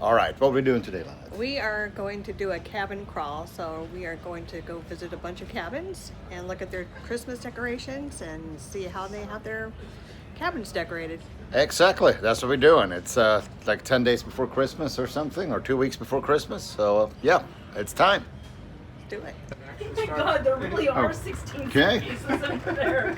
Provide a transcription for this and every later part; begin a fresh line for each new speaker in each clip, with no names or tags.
All right, what are we doing today, Lynette?
We are going to do a cabin crawl, so we are going to go visit a bunch of cabins and look at their Christmas decorations and see how they have their cabins decorated.
Exactly, that's what we're doing. It's like 10 days before Christmas or something, or 2 weeks before Christmas. So yeah, it's time.
Let's do it.
Oh my God, there really are 16 suitcases under there.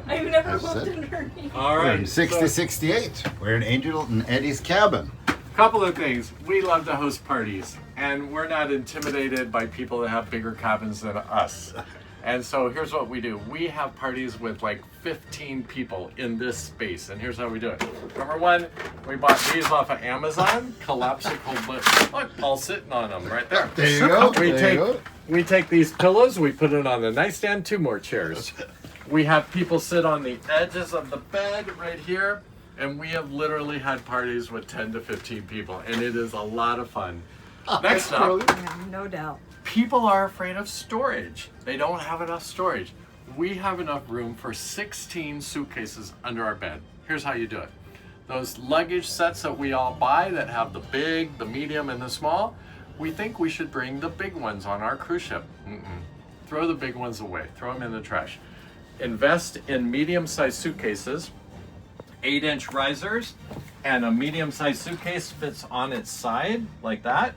I've never looked underneath.
All
We're
right.
in 6068. We're in Angel and Eddie's cabin.
Couple of things. We love to host parties, and we're not intimidated by people that have bigger cabins than us. And so here's what we do. We have parties with like 15 people in this space, and here's how we do it. Number one, we bought these off of Amazon, collapsible, but look, Paul's sitting on them right there.
There you go.
We take these pillows, we put it on the nightstand, 2 more chairs. We have people sit on the edges of the bed right here, and we have literally had parties with 10 to 15 people, and it is a lot of fun. Next up,
Yeah, no doubt.
people are afraid of storage. They don't have enough storage. We have enough room for 16 suitcases under our bed. Here's how you do it. Those luggage sets that we all buy that have the big, the medium, and the small, we think we should bring the big ones on our cruise ship. Throw the big ones away. Throw them in the trash. Invest in medium-sized suitcases, 8-inch risers, and a medium-sized suitcase fits on its side like that,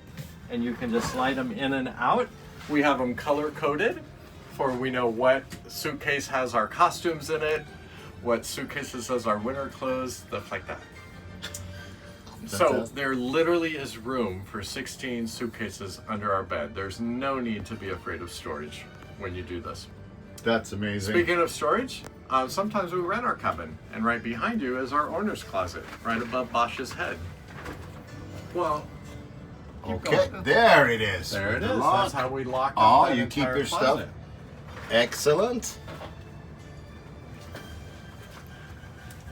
and you can just slide them in and out. We have them color-coded, for we know what suitcase has our costumes in it, what suitcases has our winter clothes, stuff like that. So there literally is room for 16 suitcases under our bed. There's no need to be afraid of storage when you do this.
That's amazing.
Speaking of storage, sometimes we rent our cabin, and right behind you is our owner's closet, right above Bosch's head. Well,
Okay, there it is.
there it
The
is.
lock.
That's how we lock up
Oh,
that
you keep
entire
your stuff.
closet.
Excellent.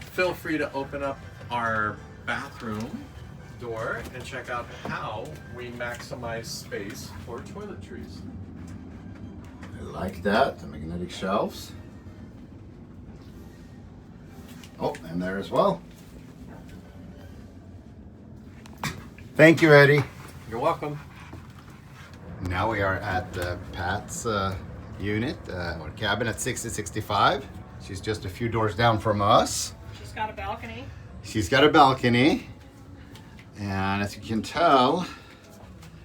Feel free to open up our bathroom door and check out how we maximize space for toiletries.
I like that. The magnetic shelves. Oh, and there as well. Thank you, Eddie.
You're welcome.
Now we are at Pat's unit, or cabin at 6065. She's just a few doors down from us.
She's got a balcony.
She's got a balcony. And as you can tell,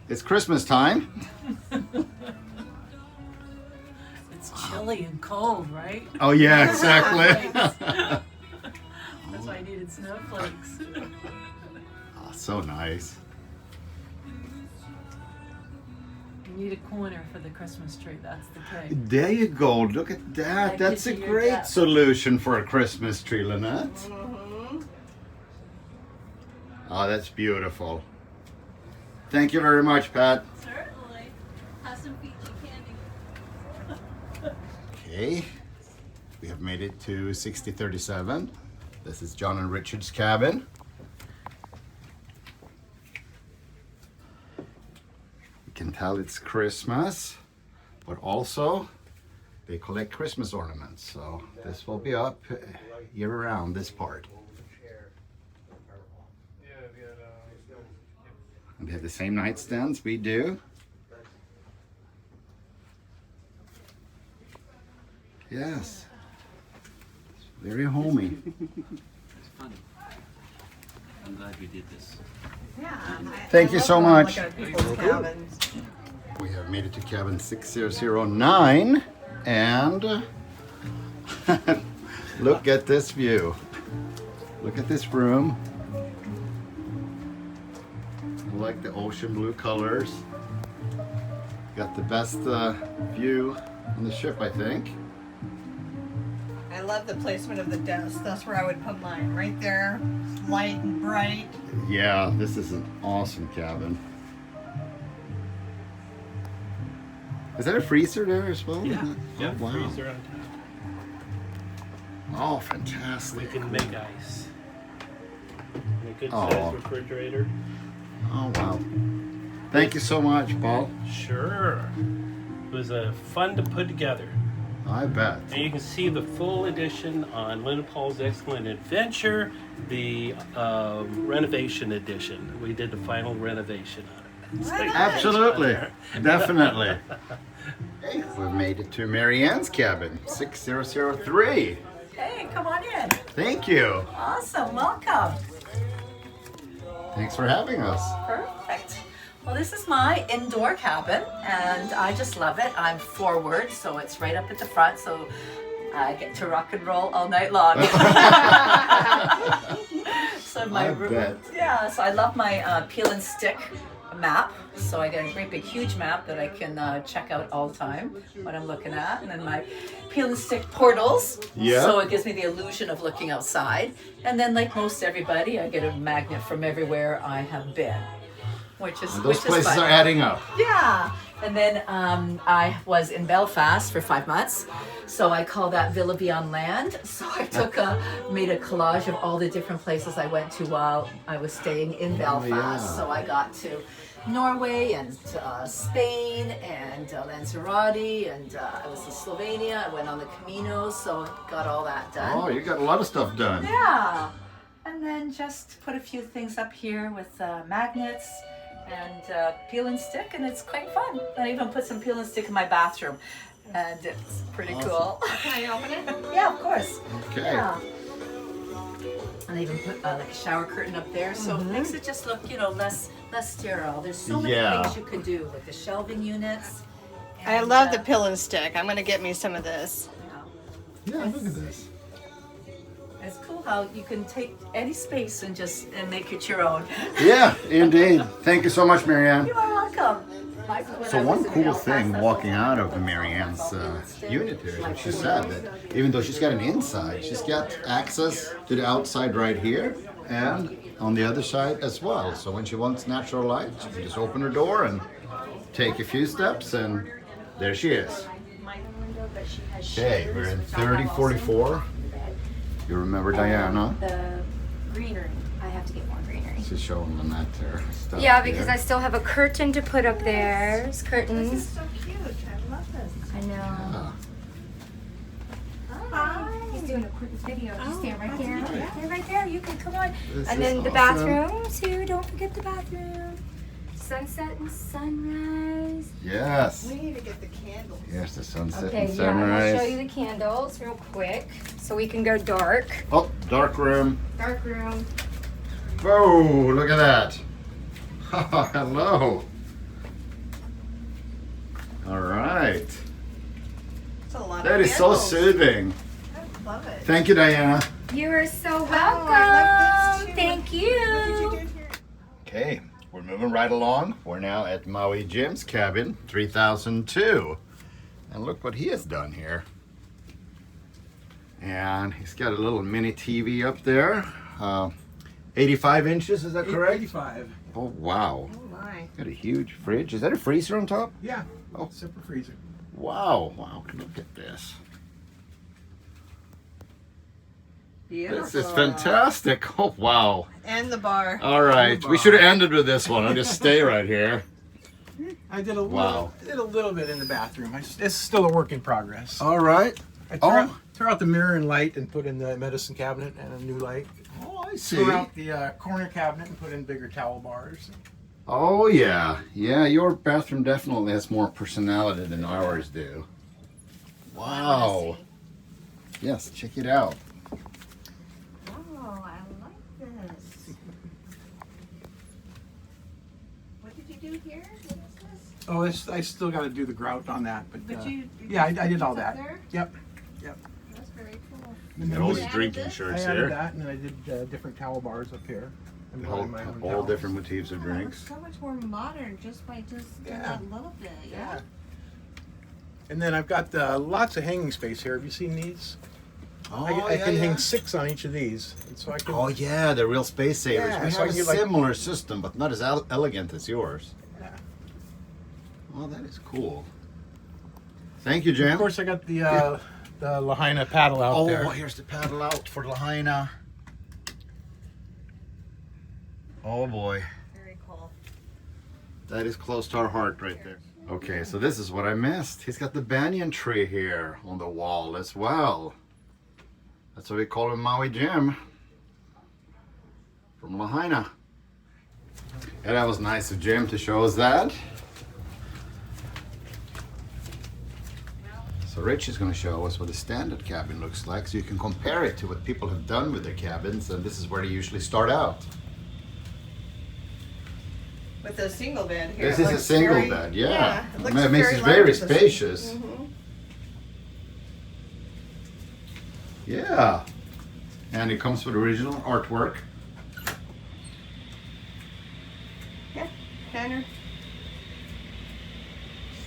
it's Christmas time.
It's chilly and cold, right?
Oh yeah, exactly.
That's why I needed snowflakes.
Oh, so nice.
You need a corner for the Christmas tree. That's the thing.
There you go. Look at that.
That
That's a
gives you your
great
depth.
solution for a Christmas tree, Lynette.
Mm-hmm.
Oh, that's beautiful. Thank you very much, Pat.
Certainly. Have some peachy candy.
Okay. We have made it to 6037. This is John and Richard's cabin. You can tell it's Christmas, but also they collect Christmas ornaments. So this will be up year round, this part. And they have the same nightstands we do. Yes. Very homey.
It's fun. I'm glad we did this.
Yeah.
Thank you so much.
Look at people's cabins.
We have made it to cabin 6009 and look at this view. Look at this room. I like the ocean blue colors. Got the best view on the ship, I think.
I love the placement of the desk. That's where I would put mine. Right there. Light and bright.
Yeah, this is an awesome cabin. Is that a freezer there as well?
Yeah.
Yeah,
Oh, wow.
freezer on top.
Oh,
We
fantastic.
can make ice. And a good
Oh.
sized refrigerator.
Oh, wow. Thank you so much, Paul.
Sure. It was fun to put together.
I bet.
And you can see the full edition on Linda Paul's Excellent Adventure, the renovation edition. We did the final renovation on it. So you can
Absolutely.
watch that.
Definitely. Hey, we've made it to Mary Ann's cabin, 6003.
Hey, come on in.
Thank you.
Awesome, welcome.
Thanks for having us.
Perfect. Well, this is my indoor cabin, and I just love it. I'm forward, so it's right up at the front, so I get to rock and roll all night long. So my
I bet.
Yeah, so I love my peel and stick map. So I got a great big huge map that I can check out all the time what I'm looking at, and then my peel and stick portals.
Yeah.
So it gives me the illusion of looking outside. And then, like most everybody, I get a magnet from everywhere I have been, which is
Those places
fun.
are adding up.
Yeah. And then I was in Belfast for 5 months, so I call that Villa Vie on land. So I made a collage of all the different places I went to while I was staying in Belfast.
yeah.
So I got to Norway and Spain and Lanzarote, and I was in Slovenia. I went on the Camino, so got all that done.
Oh, you got a lot of stuff done.
Yeah. And then just put a few things up here with magnets and peel and stick, and it's quite fun. I even put some peel and stick in my bathroom, and it's pretty cool.
Can I open it?
Yeah, of course.
Okay.
Yeah. And I even put like a shower curtain up there, so it makes it just look, less sterile. There's so many
Yeah.
things you can do with the shelving units.
I
and,
love the pill and stick. I'm gonna get me some of this.
Yeah, look at this.
It's cool how you can take any space and make it your own.
Yeah, indeed. Thank you so much, Mary Ann.
You are welcome.
So one cool thing walking out of the Mary Ann's unit here is what she said, that even though she's got an inside, she's got access to the outside right here and on the other side as well. So when she wants natural light, she can just open her door and take a few steps, and there she is. Okay, we're in 3044. You remember Diana?
The greenery. I have to get more greenery.
She's showing them that there stuff.
Yeah, because
here.
I still have a curtain to put up there. There's curtains.
This is so cute. I love this.
I know.
Ah,
He's doing a quick video. Just stand right there. Stand right there. You can come on.
this
And
is
then the
awesome.
bathroom too. Don't forget the bathroom. Sunset and sunrise.
Yes.
We need to get the candles.
Here's the sunset
Okay,
and
yeah, I'm gonna
sunrise.
show you the candles real quick, so we can go dark.
Oh, dark room.
Dark room.
Whoa, look at that. Hello. All right.
It's a lot
That
of
is so
candles.
soothing.
I love it.
Thank you, Diana.
You are so welcome.
I like this too.
Thank
What did you
you.
do here?
Okay, we're moving right along. We're now at Maui Jim's cabin, 3002. And look what he has done here. And he's got a little mini TV up there. 85 inches, is that correct?
85.
Oh, wow.
Oh my.
Got a huge fridge. Is that a freezer on top?
Yeah.
Oh.
Separate freezer.
Wow, wow, look at this.
Beautiful.
This is fantastic. Oh, wow.
And the bar.
All right, we should have ended with this one. I'll just stay right here.
I did a
Wow.
little bit in the bathroom. It's still a work in progress.
All right.
I
Oh.
tore out the mirror and light and put in the medicine cabinet and a new light.
Oh, I see.
Tore out the corner cabinet and put in bigger towel bars.
Oh, yeah. Yeah, your bathroom definitely has more personality than ours do. Wow. Yes, check it out.
Oh, I like this. What did you do here? What is this?
Oh, I still got to do the grout on that, but
you
yeah, I did all
put
that.
up there?
Yep.
That's very cool.
And
Got
then
all
we-
these drinking
I
shirts
added
here.
that, and then I did different towel bars up here. And
All,
my own
all
towels.
different motifs of
Oh, it looks
drinks.
so much more modern just by just doing
Yeah.
that little bit.
Yeah. And then I've got lots of hanging space here. Have you seen these?
Oh,
I can hang 6 on each of these, and so I can.
Oh, yeah, they're real space savers.
Yeah,
we
so
have
I
a
get, like-
similar system, but not as elegant as yours.
Yeah.
Oh, that is cool. Thank you, Jim.
Of course, I got the Lahaina paddle out there.
Oh, here's the paddle out for Lahaina. Oh boy,
Very cool.
that is close to our heart right there. Okay, so this is what I missed. He's got the banyan tree here on the wall as well. That's what we call him, Maui Jim from Lahaina. And that was nice of Jim to show us that. So Rich is going to show us what a standard cabin looks like, so you can compare it to what people have done with their cabins, and this is where they usually start out.
With a single bed here.
This
it
is a
looks
single
very-
bed, yeah.
It looks
It makes it
large
very
with a-
spacious.
Mhm.
Yeah. And it comes with original artwork.
Yeah, standard.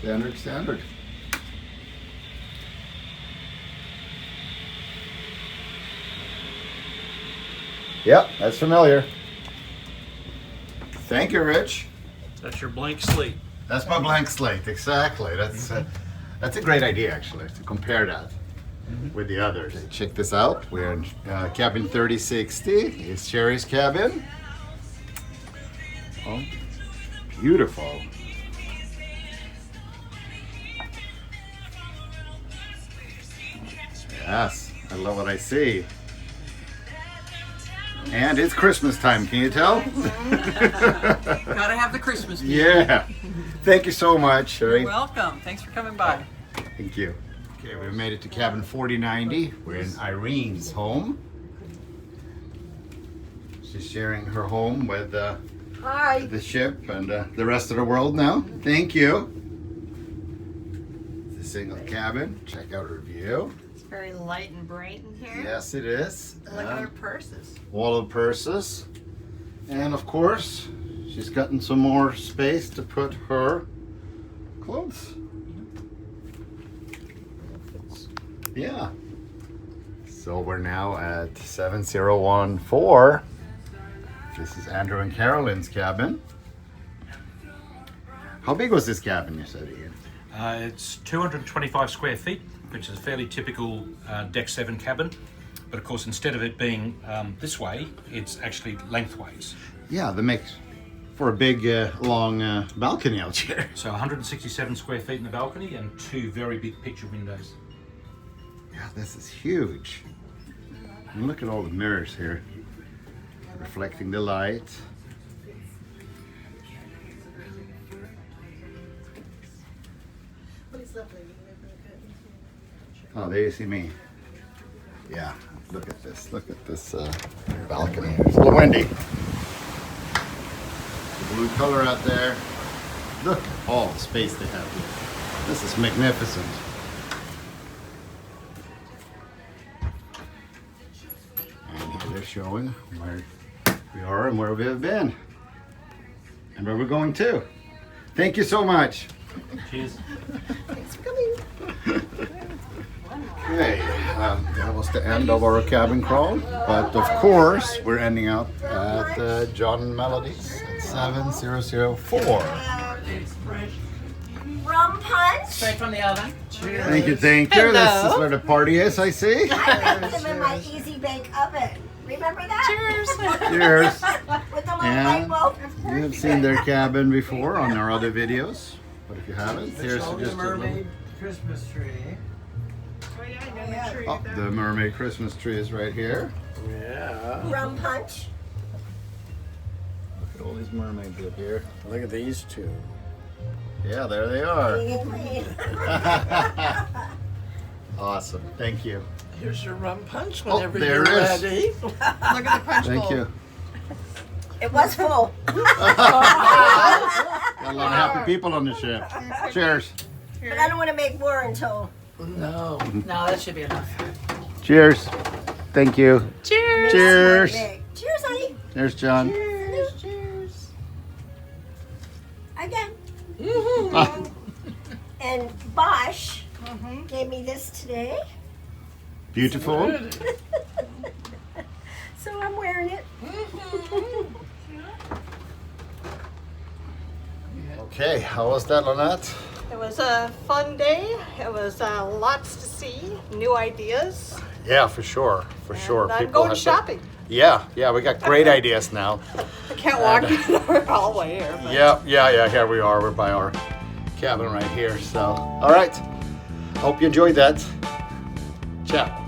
Standard. Yep, that's familiar. Thank you, Rich.
That's your blank slate.
That's my blank slate, exactly. That's a great idea, actually, to compare that with the others. Okay, check this out. We're in cabin 3060. It's Sherry's cabin. Oh, beautiful. Yes, I love what I see. And it's Christmas time, can you tell?
Gotta have the Christmas music.
Yeah. Thank you so much, Sherry.
Welcome. Thanks for coming by.
Thank you. Okay, we made it to cabin 4090. We're in Irene's home. She's sharing her home with
Hi.
the ship and the rest of the world now. Thank you. It's a single cabin. Check out her view.
It's very light and bright in here.
Yes, it is.
Look at her purses.
Wall of purses. And of course, she's gotten some more space to put her clothes. Yeah. So we're now at 7014. This is Andrew and Carolyn's cabin. How big was this cabin, you said, Ian?
It's 225 square feet, which is a fairly typical deck 7 cabin. But of course, instead of it being this way, it's actually lengthways.
Yeah, that makes for a big, long balcony out here.
So 167 square feet in the balcony and 2 very big picture windows.
Yeah, this is huge. And look at all the mirrors here, reflecting the light. Oh, there you see me. Yeah, look at this. Look at this balcony. It's a little windy. The blue color out there. Look at all the space they have here. This is magnificent. And here they're showing where we are and where we have been. And where we're going to. Thank you so much.
Cheers.
Thanks for coming.
Okay, that was the end of our cabin crawl, but of course we're ending up at John and Melody's at 7004.
Rum punch.
Straight from the oven. Cheers.
Thank you, thank you. This is where the party is, I see.
I put them in my easy bake oven. Remember that?
Cheers.
Cheers.
With the little
And
light bulb.
you have seen their cabin before on our other videos, but if you haven't, here's
Show
just
the
a little...
mermaid Christmas tree.
Oh yeah, I gotta make sure you
Oh,
get that.
the mermaid Christmas tree is right here.
Yeah.
Rum punch.
Look at all these mermaids up here.
Look at these two.
Yeah, there they are.
Clean.
Awesome, thank you.
Here's your rum punch
Oh,
whenever
there
you're
it is.
ready.
Look at the punch
Thank
bowl.
you.
It was full.
Got a lot of happy people on the ship. Cheers.
But I don't want to make more until.
No.
No, that should be enough.
Cheers. Thank you.
Cheers.
Cheers.
Cheers, honey.
There's John.
Cheers. Again.
Ah,
And Bosch gave me this today.
beautiful.
So I'm wearing it.
Okay, how was that, Lynette?
It was a fun day. It was lots to see, new ideas.
Yeah, for sure. For sure.
And I'm
People
going
have to-
shopping.
Yeah, we got great ideas now.
I can't walk in our hallway here. But
Yeah, here we are. We're by our cabin right here. So, all right. Hope you enjoyed that. Ciao.